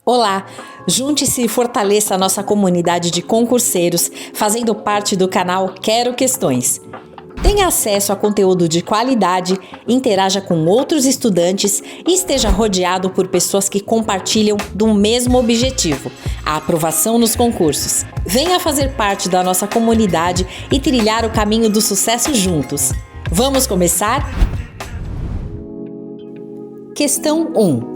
Olá! Junte-se e fortaleça a nossa comunidade de concurseiros, fazendo parte do canal Quero Questões. Tenha acesso a conteúdo de qualidade, interaja com outros estudantes e esteja rodeado por pessoas que compartilham do mesmo objetivo, a aprovação nos concursos. Venha fazer parte da nossa comunidade e trilhar o caminho do sucesso juntos. Vamos começar? Questão 1.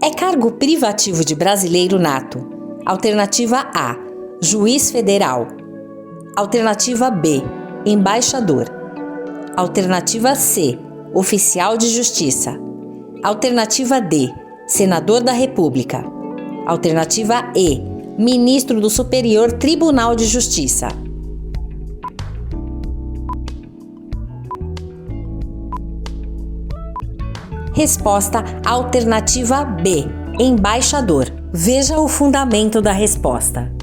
É cargo privativo de brasileiro nato. Alternativa A, juiz federal. Alternativa B, embaixador. Alternativa C, oficial de justiça. Alternativa D, senador da República. Alternativa E, ministro do Superior Tribunal de Justiça. Resposta alternativa B, embaixador. Veja o fundamento da resposta.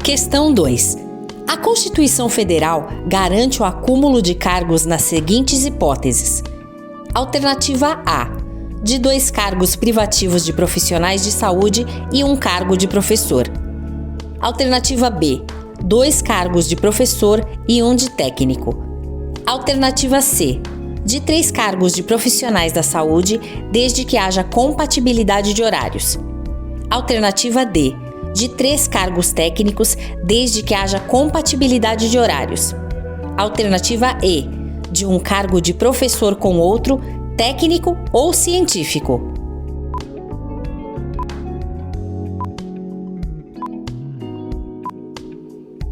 Questão 2. A Constituição Federal garante o acúmulo de cargos nas seguintes hipóteses. Alternativa A, de 2 cargos privativos de profissionais de saúde e 1 cargo de professor. Alternativa B, 2 cargos de professor e 1 de técnico. Alternativa C, de 3 cargos de profissionais da saúde, desde que haja compatibilidade de horários. Alternativa D, de 3 cargos técnicos, desde que haja compatibilidade de horários. Alternativa E, de 1 cargo de professor com outro, técnico ou científico.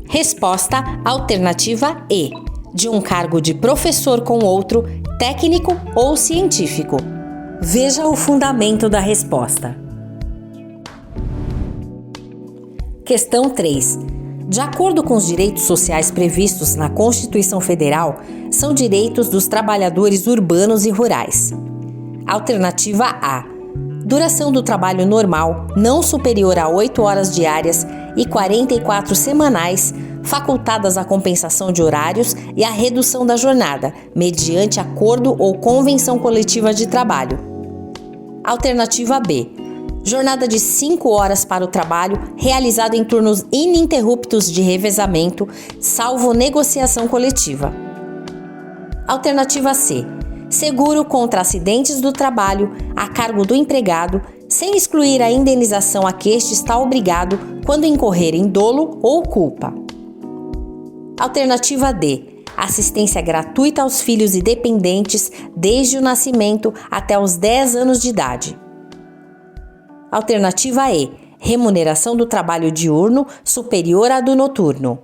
Resposta alternativa E, de 1 cargo de professor com outro, técnico ou científico. Veja o fundamento da resposta. Questão 3. De acordo com os direitos sociais previstos na Constituição Federal, são direitos dos trabalhadores urbanos e rurais. Alternativa A. Duração do trabalho normal não superior a 8 horas diárias e 44 semanais, facultadas a compensação de horários e a redução da jornada, mediante acordo ou convenção coletiva de trabalho. Alternativa B. Jornada de 5 horas para o trabalho, realizado em turnos ininterruptos de revezamento, salvo negociação coletiva. Alternativa C. Seguro contra acidentes do trabalho, a cargo do empregado, sem excluir a indenização a que este está obrigado quando incorrer em dolo ou culpa. Alternativa D. Assistência gratuita aos filhos e dependentes desde o nascimento até os 10 anos de idade. Alternativa E. Remuneração do trabalho diurno superior à do noturno.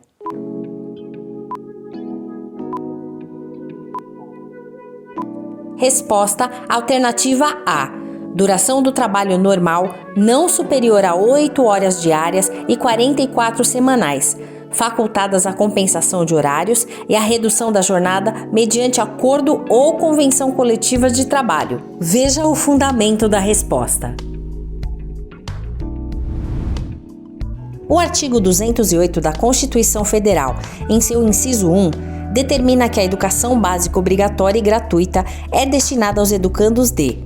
Resposta alternativa A. Duração do trabalho normal não superior a 8 horas diárias e 44 semanais, facultadas a compensação de horários e a redução da jornada mediante acordo ou convenção coletiva de trabalho. Veja o fundamento da resposta. O artigo 208 da Constituição Federal, em seu inciso 1, determina que a educação básica obrigatória e gratuita é destinada aos educandos de: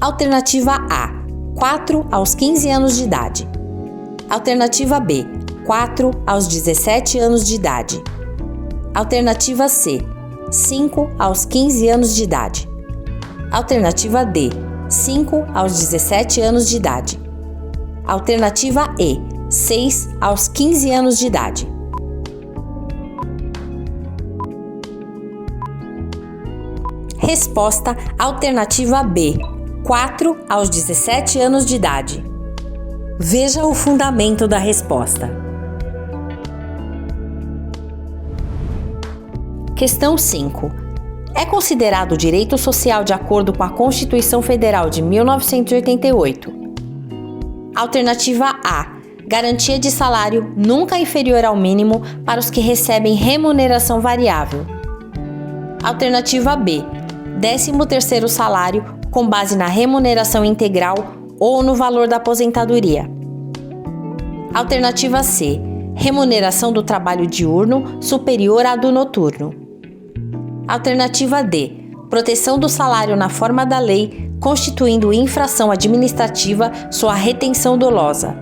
Alternativa A, 4 aos 15 anos de idade. Alternativa B, 4 aos 17 anos de idade. Alternativa C, 5 aos 15 anos de idade. Alternativa D, 5 aos 17 anos de idade. Alternativa E, 6 aos 15 anos de idade. Resposta alternativa B, 4 aos 17 anos de idade. Veja o fundamento da resposta. Questão 5. É considerado direito social de acordo com a Constituição Federal de 1988. Alternativa A. Garantia de salário nunca inferior ao mínimo para os que recebem remuneração variável. Alternativa B. 13º salário com base na remuneração integral ou no valor da aposentadoria. Alternativa C. Remuneração do trabalho diurno superior à do noturno. Alternativa D. Proteção do salário na forma da lei constituindo infração administrativa sua retenção dolosa.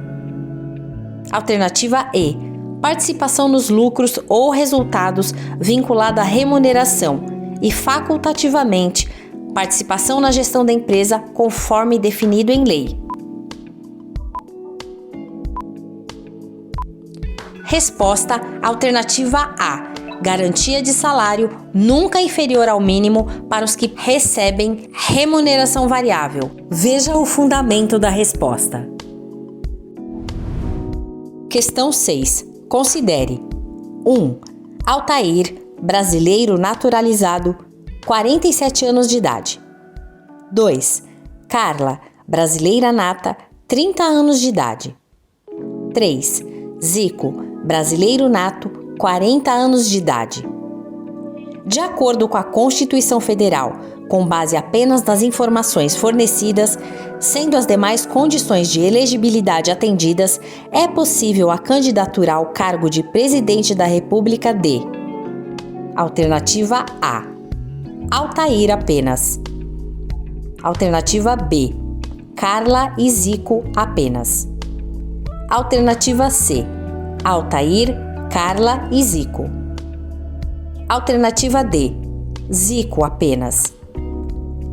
Alternativa E. Participação nos lucros ou resultados vinculada à remuneração e, facultativamente, participação na gestão da empresa conforme definido em lei. Resposta alternativa A. Garantia de salário nunca inferior ao mínimo para os que recebem remuneração variável. Veja o fundamento da resposta. Questão 6. Considere: 1. Altair, brasileiro naturalizado, 47 anos de idade. 2. Carla, brasileira nata, 30 anos de idade. 3. Zico, brasileiro nato, 40 anos de idade. De acordo com a Constituição Federal, com base apenas nas informações fornecidas, sendo as demais condições de elegibilidade atendidas, é possível a candidatura ao cargo de presidente da República de: Alternativa A. Altair apenas. Alternativa B. Carla e Zico apenas. Alternativa C. Altair, Carla e Zico. Alternativa D. Zico apenas.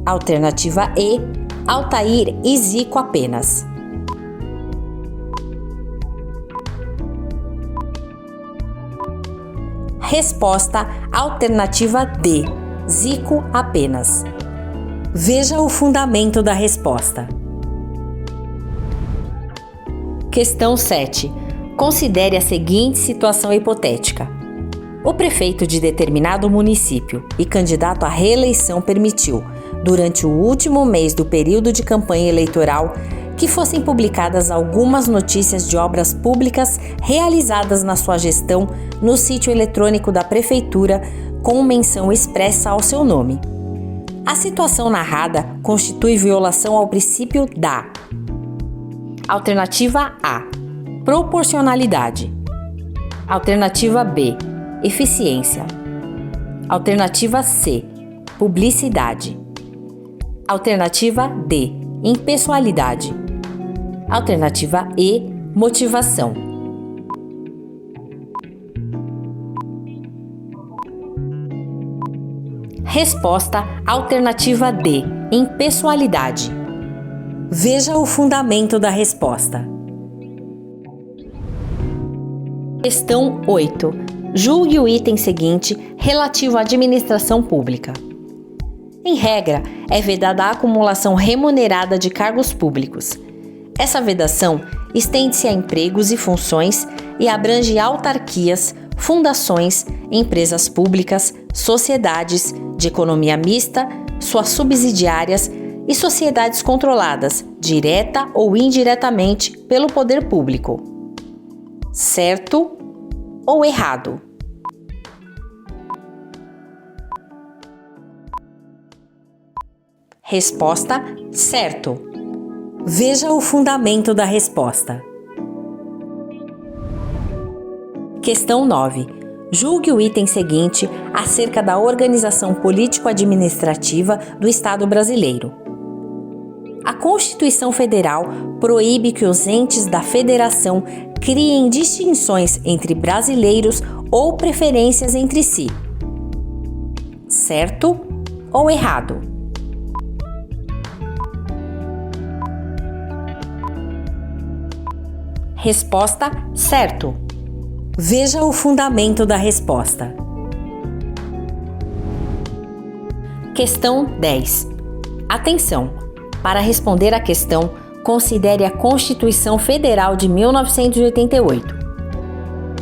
Alternativa E. Altair e Zico apenas. Resposta alternativa D. Zico apenas. Veja o fundamento da resposta. Questão 7. Considere a seguinte situação hipotética. O prefeito de determinado município e candidato à reeleição permitiu, durante o último mês do período de campanha eleitoral, que fossem publicadas algumas notícias de obras públicas realizadas na sua gestão no sítio eletrônico da prefeitura com menção expressa ao seu nome. A situação narrada constitui violação ao princípio da: Alternativa A. Proporcionalidade. Alternativa B. Eficiência. Alternativa C. Publicidade. Alternativa D. Impessoalidade. Alternativa E. Motivação. Resposta alternativa D. Impessoalidade. Veja o fundamento da resposta. Questão 8. Julgue o item seguinte relativo à administração pública. Em regra, é vedada a acumulação remunerada de cargos públicos. Essa vedação estende-se a empregos e funções e abrange autarquias, fundações, empresas públicas, sociedades de economia mista, suas subsidiárias e sociedades controladas, direta ou indiretamente, pelo poder público. Certo ou errado? Resposta: certo. Veja o fundamento da resposta. Questão 9. Julgue o item seguinte acerca da organização político-administrativa do Estado brasileiro. A Constituição Federal proíbe que os entes da Federação criem distinções entre brasileiros ou preferências entre si. Certo ou errado? Resposta: certo. Veja o fundamento da resposta. Questão 10. Atenção! Para responder à questão, considere a Constituição Federal de 1988.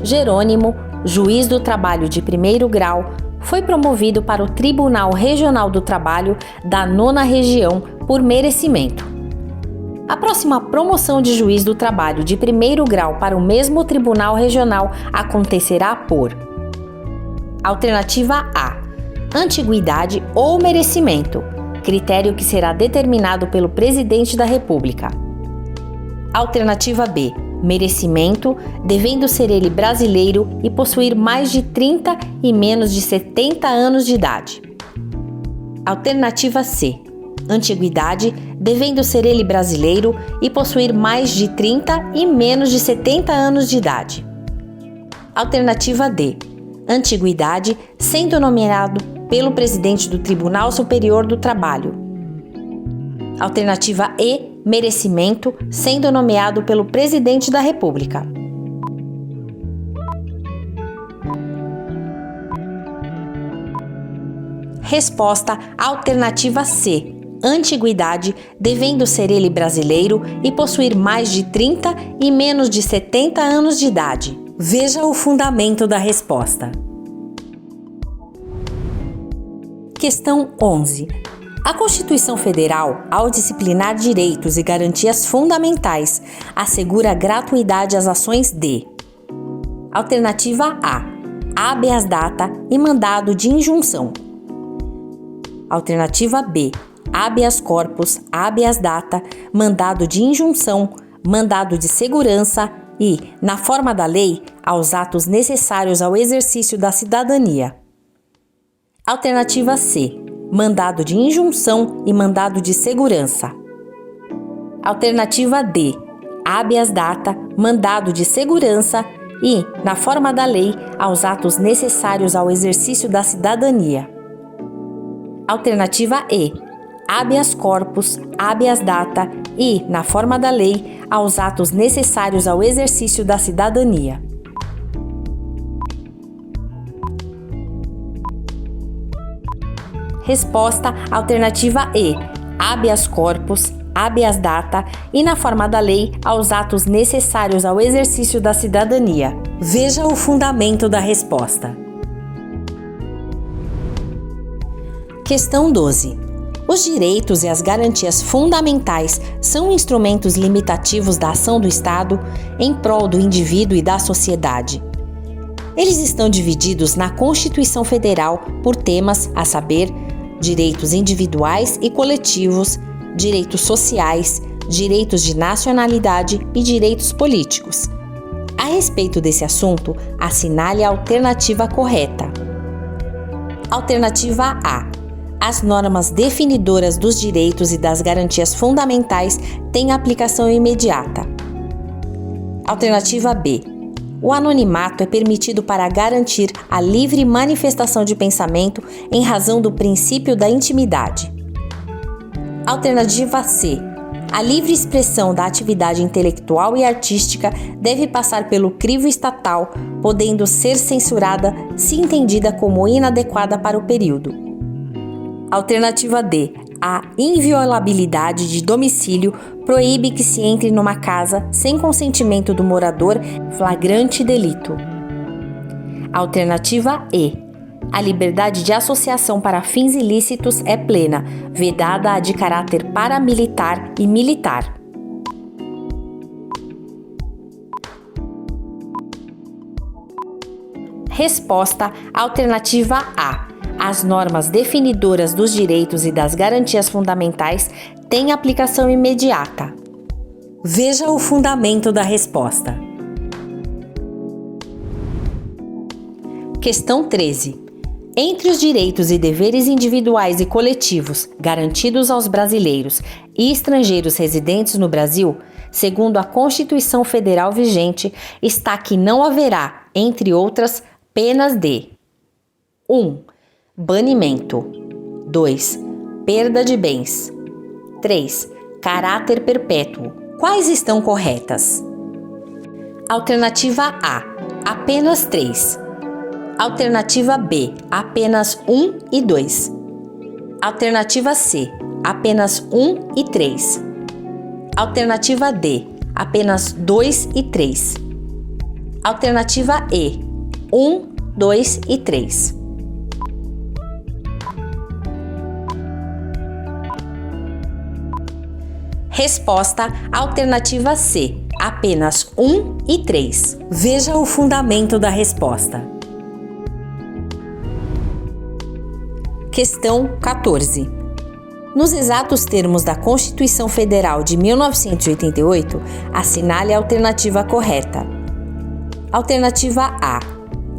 Jerônimo, juiz do trabalho de primeiro grau, foi promovido para o Tribunal Regional do Trabalho da 9ª Região por merecimento. A próxima promoção de juiz do trabalho de primeiro grau para o mesmo Tribunal Regional acontecerá por: Alternativa A. Antiguidade ou merecimento, critério que será determinado pelo Presidente da República. Alternativa B. Merecimento, devendo ser ele brasileiro e possuir mais de 30 e menos de 70 anos de idade. Alternativa C. Antiguidade, devendo ser ele brasileiro e possuir mais de 30 e menos de 70 anos de idade. Alternativa D. Antiguidade, sendo nomeado pelo presidente do Tribunal Superior do Trabalho. Alternativa E. Merecimento, sendo nomeado pelo presidente da República. Resposta alternativa C. Antiguidade, devendo ser ele brasileiro e possuir mais de 30 e menos de 70 anos de idade. Veja o fundamento da resposta. Questão 11. A Constituição Federal, ao disciplinar direitos e garantias fundamentais, assegura gratuidade às ações de: Alternativa A. Habeas data e mandado de injunção. Alternativa B. Habeas corpus, habeas data, mandado de injunção, mandado de segurança e, na forma da lei, aos atos necessários ao exercício da cidadania. Alternativa C. Mandado de injunção e mandado de segurança. Alternativa D. Habeas data, mandado de segurança e, na forma da lei, aos atos necessários ao exercício da cidadania. Alternativa E. Habeas corpus, habeas data e, na forma da lei, aos atos necessários ao exercício da cidadania. Resposta alternativa E. Habeas corpus, habeas data e, na forma da lei, aos atos necessários ao exercício da cidadania. Veja o fundamento da resposta. Questão 12. Os direitos e as garantias fundamentais são instrumentos limitativos da ação do Estado em prol do indivíduo e da sociedade. Eles estão divididos na Constituição Federal por temas, a saber, direitos individuais e coletivos, direitos sociais, direitos de nacionalidade e direitos políticos. A respeito desse assunto, assinale a alternativa correta. Alternativa A. As normas definidoras dos direitos e das garantias fundamentais têm aplicação imediata. Alternativa B. O anonimato é permitido para garantir a livre manifestação de pensamento em razão do princípio da intimidade. Alternativa C. A livre expressão da atividade intelectual e artística deve passar pelo crivo estatal, podendo ser censurada se entendida como inadequada para o período. Alternativa D. A inviolabilidade de domicílio proíbe que se entre numa casa sem consentimento do morador, flagrante delito. Alternativa E. A liberdade de associação para fins ilícitos é plena, vedada a de caráter paramilitar e militar. Resposta alternativa A. As normas definidoras dos direitos e das garantias fundamentais têm aplicação imediata. Veja o fundamento da resposta. Questão 13. Entre os direitos e deveres individuais e coletivos garantidos aos brasileiros e estrangeiros residentes no Brasil, segundo a Constituição Federal vigente, está que não haverá, entre outras, penas de 1. Banimento. 2. Perda de bens. 3. Caráter perpétuo. Quais estão corretas? Alternativa A. Apenas 3. Alternativa B. Apenas 1 e 2. Alternativa C. Apenas 1 e 3. Alternativa D. Apenas 2 e 3. Alternativa E. 1, 2 e 3. Resposta alternativa C, apenas 1 e 3. Veja o fundamento da resposta. Questão 14. Nos exatos termos da Constituição Federal de 1988, assinale a alternativa correta. Alternativa A.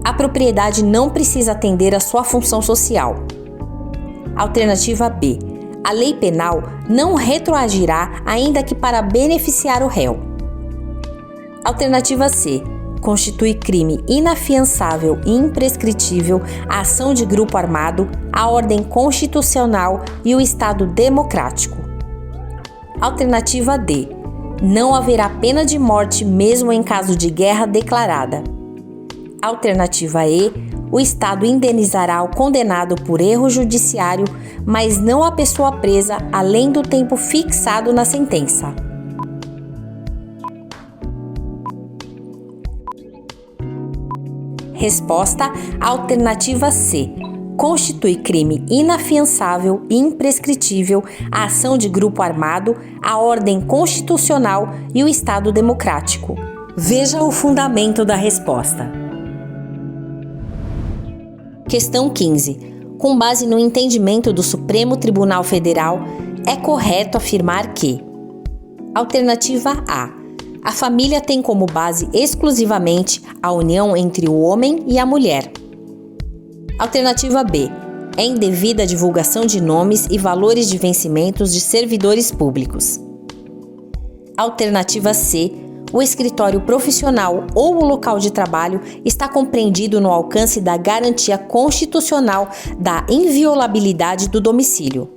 A propriedade não precisa atender à sua função social. Alternativa B. A lei penal não retroagirá, ainda que para beneficiar o réu. Alternativa C. Constitui crime inafiançável e imprescritível a ação de grupo armado, a ordem constitucional e o Estado democrático. Alternativa D. Não haverá pena de morte mesmo em caso de guerra declarada. Alternativa E. O Estado indenizará o condenado por erro judiciário, mas não a pessoa presa além do tempo fixado na sentença. Resposta: alternativa C. Constitui crime inafiançável e imprescritível a ação de grupo armado, a ordem constitucional e o Estado democrático. Veja o fundamento da resposta. Questão 15. Com base no entendimento do Supremo Tribunal Federal, é correto afirmar que: Alternativa A. A família tem como base exclusivamente a união entre o homem e a mulher. Alternativa B. É indevida a divulgação de nomes e valores de vencimentos de servidores públicos. Alternativa C. O escritório profissional ou o local de trabalho está compreendido no alcance da garantia constitucional da inviolabilidade do domicílio.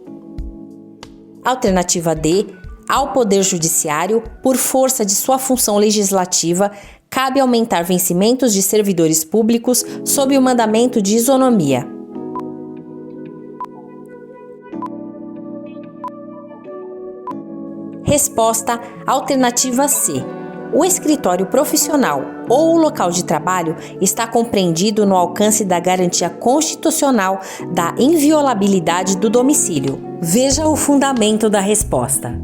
Alternativa D. Ao Poder Judiciário, por força de sua função legislativa, cabe aumentar vencimentos de servidores públicos sob o mandamento de isonomia. Resposta: alternativa C. O escritório profissional ou o local de trabalho está compreendido no alcance da garantia constitucional da inviolabilidade do domicílio. Veja o fundamento da resposta.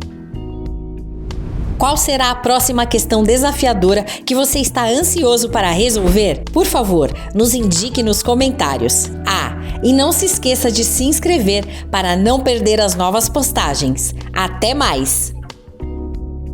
Qual será a próxima questão desafiadora que você está ansioso para resolver? Por favor, nos indique nos comentários. E não se esqueça de se inscrever para não perder as novas postagens. Até mais!